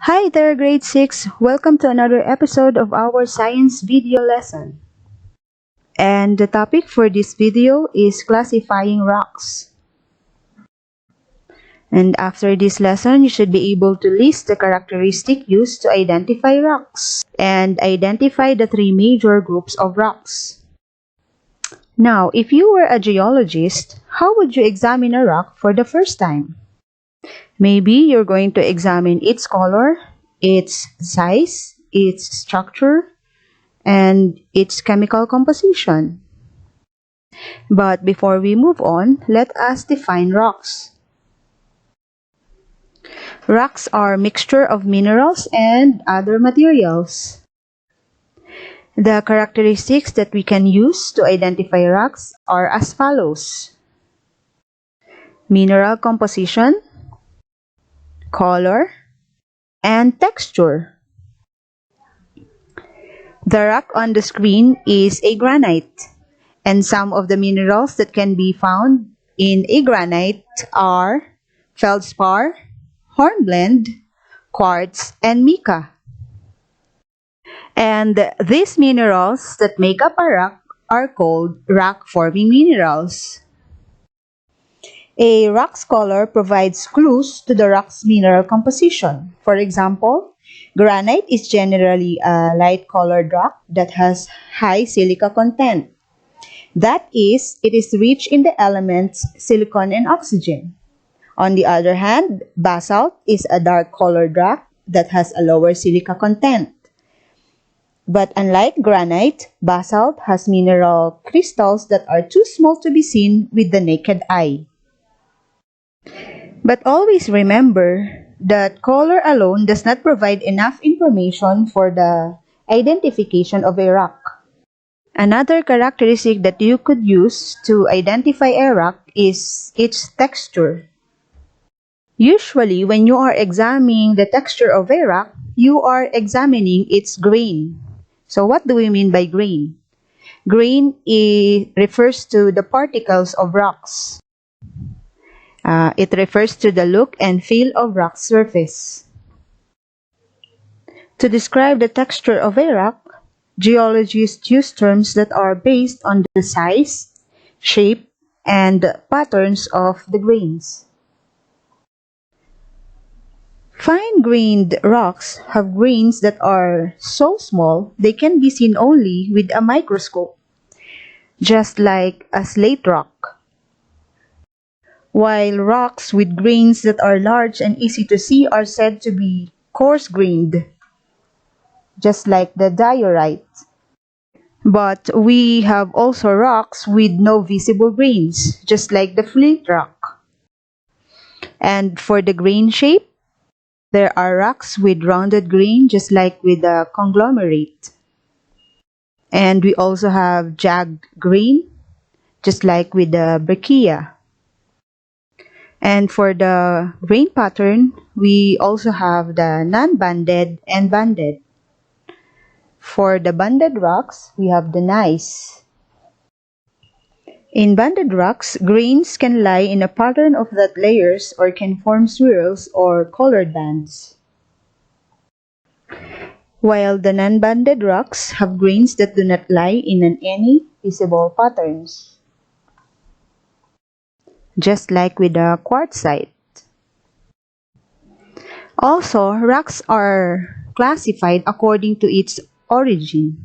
Hi there, grade 6. Welcome to another episode of our science video lesson. And the topic for this video is classifying rocks. And after this lesson, you should be able to list the characteristics used to identify rocks and identify the three major groups of rocks. Now, if you were a geologist, how would you examine a rock for the first time? Maybe you're going to examine its color, its size, its structure, and its chemical composition. But before we move on, let us define rocks. Rocks are a mixture of minerals and other materials. The characteristics that we can use to identify rocks are as follows: mineral composition, color, and texture. The rock on the screen is a granite, and some of the minerals that can be found in a granite are feldspar, hornblende, quartz, and mica. And these minerals that make up a rock are called rock-forming minerals. A rock's color provides clues to the rock's mineral composition. For example, granite is generally a light-colored rock that has high silica content. That is, it is rich in the elements silicon and oxygen. On the other hand, basalt is a dark-colored rock that has a lower silica content. But unlike granite, basalt has mineral crystals that are too small to be seen with the naked eye. But always remember that color alone does not provide enough information for the identification of a rock. Another characteristic that you could use to identify a rock is its texture. Usually, when you are examining the texture of a rock, you are examining its grain. So what do we mean by grain? Grain refers to the particles of rocks. It refers to the look and feel of rock surface. To describe the texture of a rock, geologists use terms that are based on the size, shape, and patterns of the grains. Fine-grained rocks have grains that are so small they can be seen only with a microscope, just like a slate rock. While rocks with grains that are large and easy to see are said to be coarse-grained, just like the diorite. But we have also rocks with no visible grains, just like the flint rock. And for the grain shape, there are rocks with rounded grain, just like with the conglomerate. And we also have jagged grain, just like with the breccia. And for the grain pattern, we also have the non-banded and banded. For the banded rocks, we have the gneiss. In banded rocks, grains can lie in a pattern of that layers or can form swirls or colored bands. While the non-banded rocks have grains that do not lie in any visible patterns, just like with the quartzite. Also, rocks are classified according to its origin.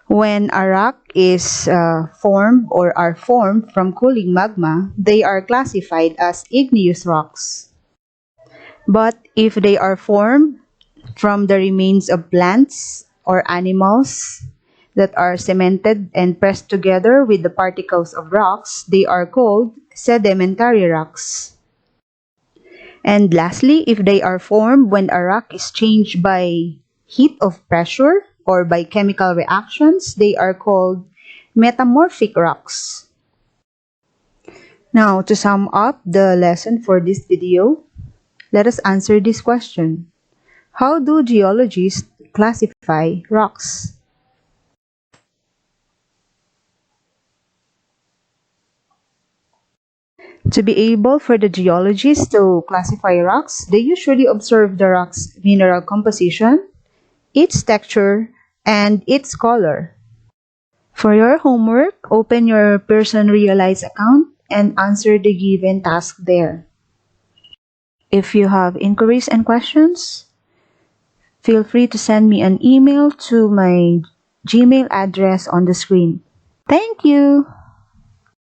When a rock is formed or are formed from cooling magma, they are classified as igneous rocks. But if they are formed from the remains of plants or animals that are cemented and pressed together with the particles of rocks, they are called sedimentary rocks. And lastly, if they are formed when a rock is changed by heat of pressure or by chemical reactions, they are called metamorphic rocks. Now, to sum up the lesson for this video, let us answer this question. How do geologists classify rocks? To be able for the geologists to classify rocks, they usually observe the rock's mineral composition, its texture, and its color. For your homework, open your Pearson Realize account and answer the given task there. If you have inquiries and questions, feel free to send me an email to my Gmail address on the screen. Thank you!